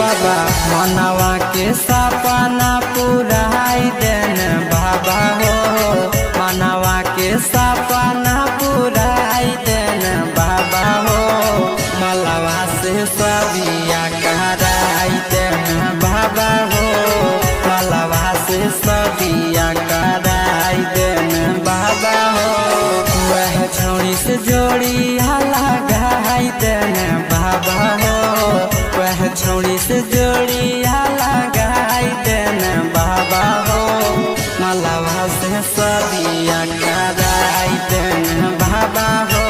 बाबा मनवा के सपना पुराई देन बाबा हो, मनवा के सपना पुराई देन बाबा हो, मलवा से सबिया कराई देन बाबा हो, मलवा से सबिया कराई देन बाबा हो, वह छोड़ी से जोड़ी लगाई देन बाबा हो, वह छोड़ी से जोड़ी लगाई देन बाबा हो, मलवा से सबिया कराई देन बाबा हो,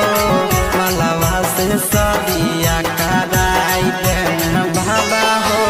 मलवा से सबिया कराई देन बाबा हो।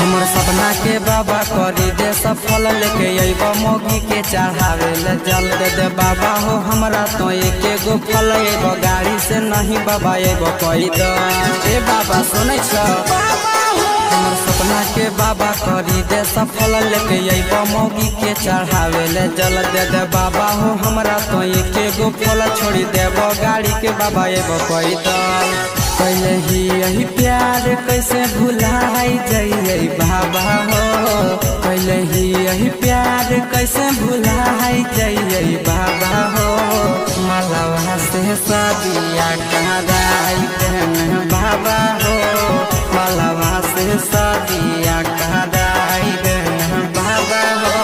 हमर सपना के बाबा करी दे सफल, लेके अइब मोगी के चढ़ावे ले जल दे दे बाबा हो, हमरा तो एक गो फल अइब गाड़ी से नहीं बाबा अइब कोई दो ए बाबा सुनै छ। हमर सपना के बाबा करी दे सफल, लेके अइब मोगी के चढ़ावे ले जल दे दे बाबा हो, हमरा तो एक गो फल छोड़ी देब गाड़ी के बाबा अइब कोई दो। पहले ही यही प्यार कैसे भुलाई जाइए बाबा हो, पहले ही यही प्यार कैसे भुलाई जाइए बाबा हो, मलवा से सबिया कराई देन बाबा हो, मलवा से सबिया कराई देन बाबा हो।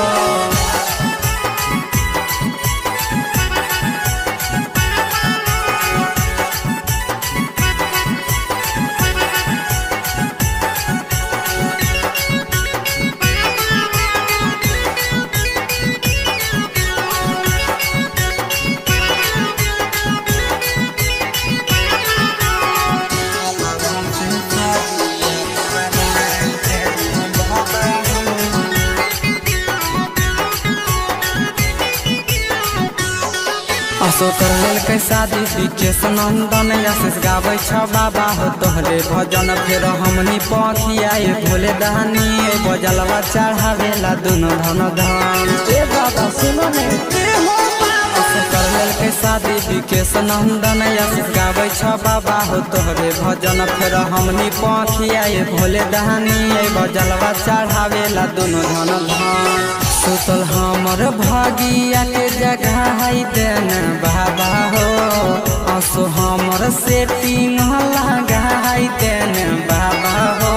असो कर लेल शादी विकेश नंदन आशीष गाबै छ बाबा हो तोहरे भजन, फेर हमनी पखियाए भोले दानी बजलवा चढ़ावेला दुनो धन धन ए बाबा सुनो ने असो कर लेल शादी विकेश नंदन आशीष गाबै छ बाबा हो तोहरे भजन, फेर हमनी पखियाए भोले दानी बजलवा चढ़ावेला दुनो धन धन, सुतल हमर भागिया के जगाई देन बाबा हो, असो हमर सेटिंग लगाई देन बाबा हो।